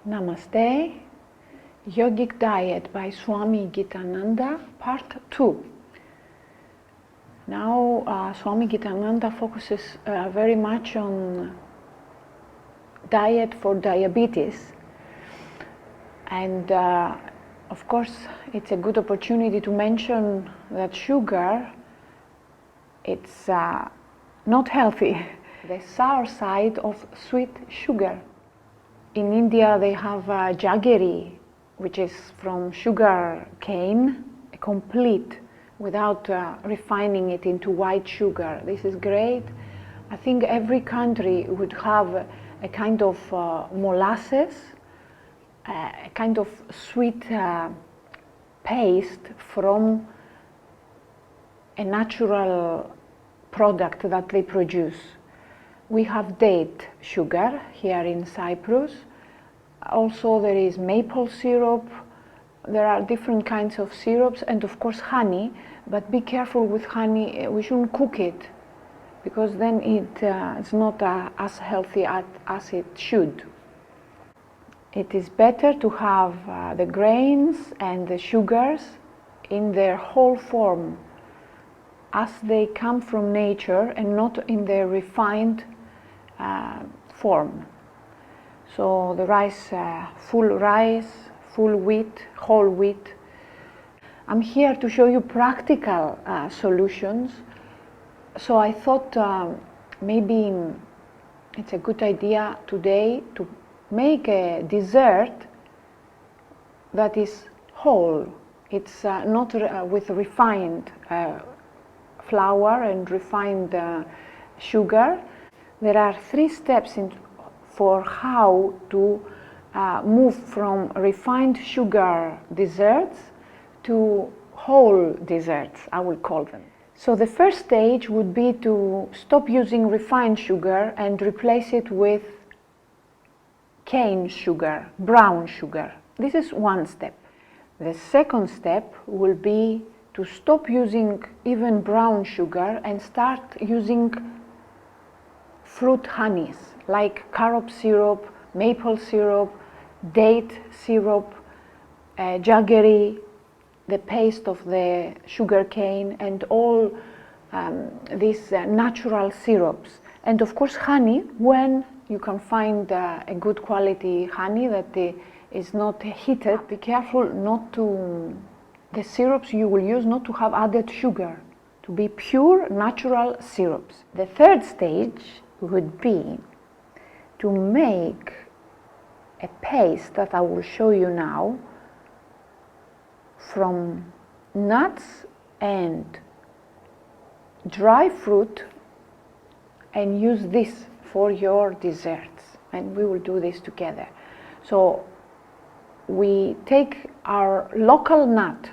Namaste. Yogic Diet by Swami Gitananda, Part 2. Now Swami Gitananda focuses very much on diet for diabetes, and of course it's a good opportunity to mention that sugar, it's not healthy. The sour side of sweet sugar. In India they have Jaggery, which is from sugar cane, complete, without refining it into white sugar. This is great. I think every country would have a kind of molasses, a kind of sweet paste from a natural product that they produce. We have date sugar here in Cyprus. Also there is maple syrup. There are different kinds of syrups, and of course honey, but be careful with honey. We shouldn't cook it, because then it's not as healthy as it should. It is better to have the grains and the sugars in their whole form, as they come from nature, and not in their refined form. So the rice, full wheat, whole wheat. I'm here to show you practical solutions. So I thought maybe it's a good idea today to make a dessert that is whole. It's not with refined flour and refined sugar. There are 3 steps for how to move from refined sugar desserts to whole desserts, I will call them. So the first stage would be to stop using refined sugar and replace it with cane sugar, brown sugar. This is one step. The second step will be to stop using even brown sugar and start using fruit honeys like carob syrup, maple syrup, date syrup, jaggery, the paste of the sugar cane, and all these natural syrups. And of course honey, when you can find a good quality honey that is not heated. Be careful not to, the syrups you will use, not to have added sugar, to be pure natural syrups. The third stage would be to make a paste that I will show you now from nuts and dry fruit, and use this for your desserts, and we will do this together. So we take our local nut.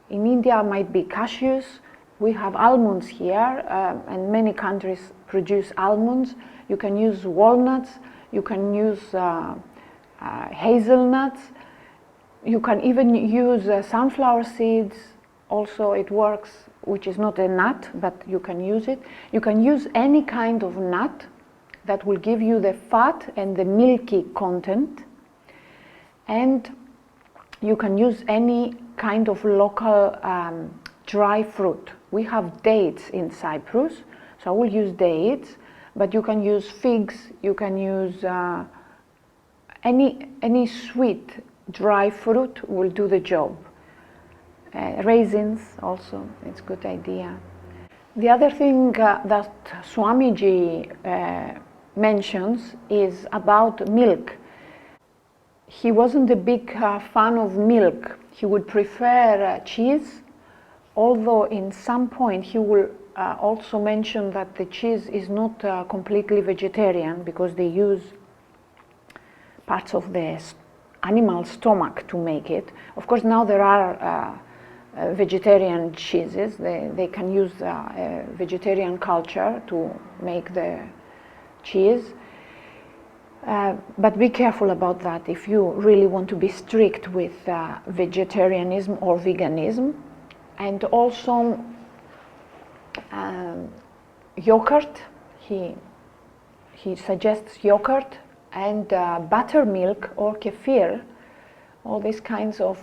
In India might be cashews. We have almonds here, and many countries produce almonds. You can use walnuts, you can use hazelnuts, you can even use sunflower seeds. Also it works, which is not a nut, but you can use it. You can use any kind of nut that will give you the fat and the milky content, and you can use any kind of local dry fruit. We have dates in Cyprus, so I will use dates, but you can use figs, you can use any sweet dry fruit will do the job. Raisins also, it's a good idea. The other thing that Swamiji mentions is about milk. He wasn't a big fan of milk. He would prefer cheese, although in some point he will also mention that the cheese is not completely vegetarian, because they use parts of the animal stomach to make it. Of course now there are vegetarian cheeses. They can use vegetarian culture to make the cheese. But be careful about that if you really want to be strict with vegetarianism or veganism. And also yogurt, he suggests yogurt and buttermilk or kefir, all these kinds of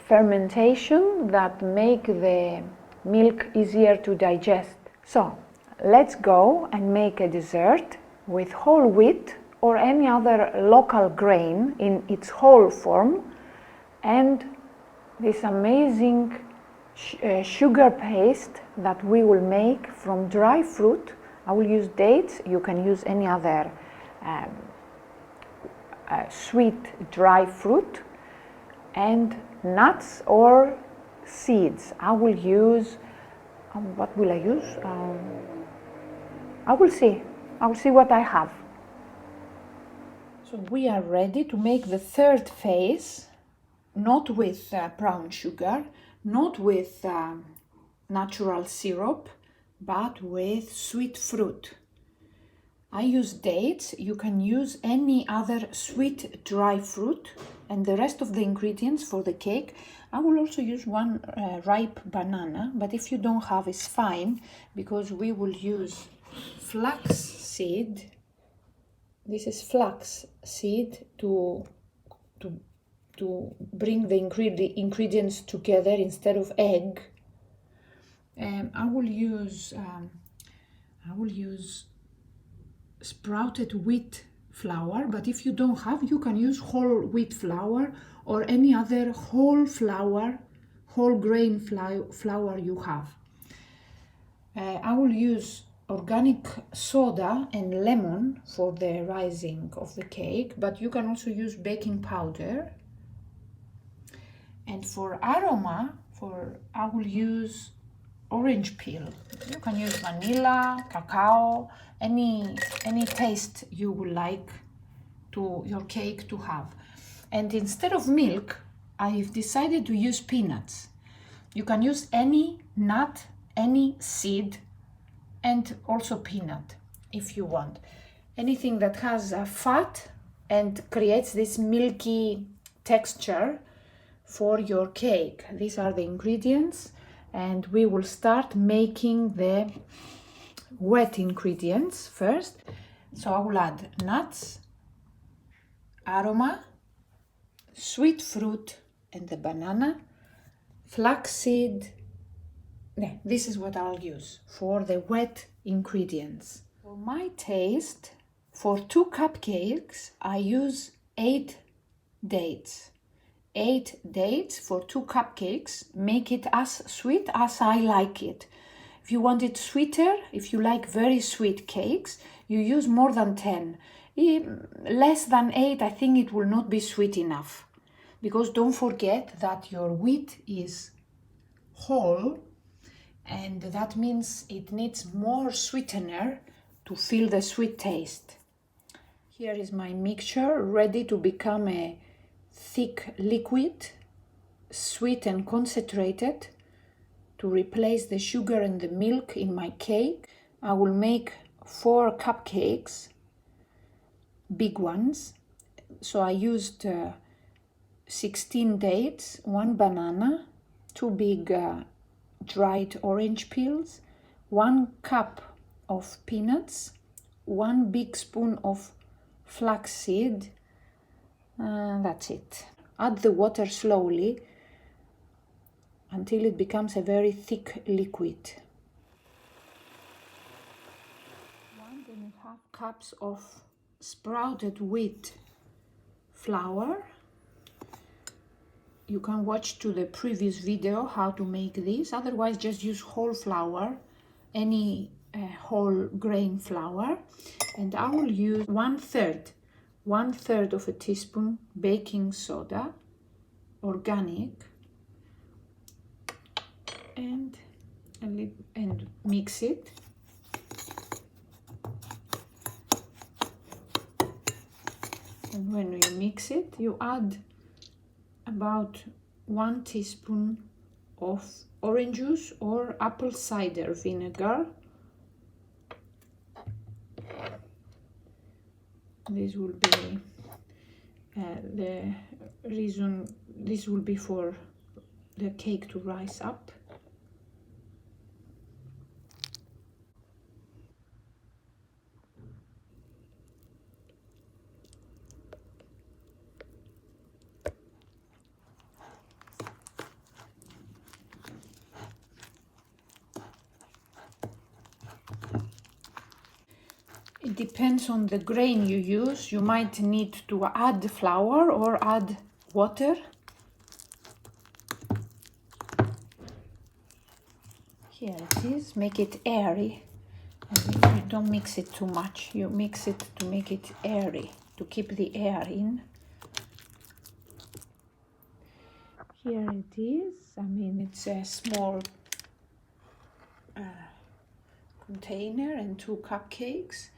fermentation that make the milk easier to digest. So let's go and make a dessert with whole wheat or any other local grain in its whole form, and this amazing sugar paste that we will make from dry fruit. I will use dates, you can use any other sweet dry fruit, and nuts or seeds. I will use, what will I use? I will see what I have. So we are ready to make the third phase, not with brown sugar, not with natural syrup, but with sweet fruit. I use dates, you can use any other sweet dry fruit, and the rest of the ingredients for the cake. I will also use one ripe banana, but if you don't have, it's fine, because we will use flax seed. This is flax seed to bring the ingredients together instead of egg. I will use sprouted wheat flour, but if you don't have, you can use whole wheat flour or any other whole flour, whole grain flour you have. I will use organic soda and lemon for the rising of the cake, but you can also use baking powder. And for aroma, I will use orange peel. You can use vanilla, cacao, any taste you would like to your cake to have. And instead of milk, I've decided to use peanuts. You can use any nut, any seed, and also peanut if you want. Anything that has a fat and creates this milky texture for your cake. These are the ingredients, and we will start making the wet ingredients first. So I will add nuts, aroma, sweet fruit and the banana, flaxseed. This is what I'll use for the wet ingredients. For my taste, for 2 cupcakes, I use 8 dates. 8 dates for 2 cupcakes. Make it as sweet as I like it. If you want it sweeter, if you like very sweet cakes, you use more than 10. Less than 8, I think it will not be sweet enough. Because don't forget that your wheat is whole, and that means it needs more sweetener to feel the sweet taste. Here is my mixture ready to become a thick liquid, sweet and concentrated, to replace the sugar and the milk in my cake. I will make 4 cupcakes, big ones. So I used 16 dates, 1 banana, 2 big dried orange peels, 1 cup of peanuts, 1 big spoon of flaxseed. That's it. Add the water slowly until it becomes a very thick liquid. 1.5 cups of sprouted wheat flour. You can watch to the previous video how to make this. Otherwise, just use whole flour, any whole grain flour. And I will use 1/3 of a teaspoon baking soda, organic, and mix it. And when you mix it, you add about 1 teaspoon of orange juice or apple cider vinegar. This will be the reason, this will be for the cake to rise up. depends on the grain you use. You might need to add flour or add water. Here it is. Make it airy. And you don't mix it too much. You mix it to make it airy, to keep the air in. Here it is. I mean, it's a small container and 2 cupcakes.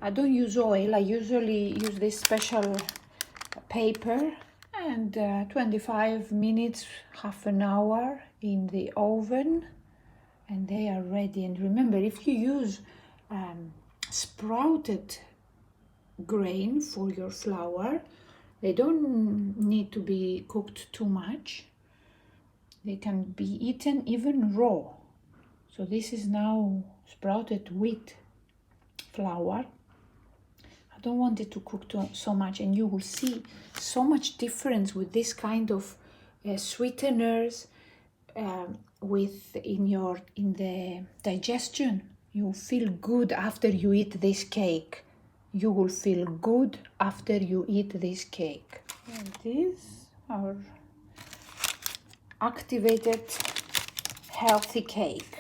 I don't use oil. I usually use this special paper, and 25 minutes, half an hour in the oven, and they are ready. And remember, if you use sprouted grain for your flour, they don't need to be cooked too much. They can be eaten even raw. So this is now sprouted wheat flour. I don't want it to cook so much, and you will see so much difference with this kind of sweeteners in the digestion. You feel good after you eat this cake. You will feel good after you eat this cake. Here it is, our activated healthy cake.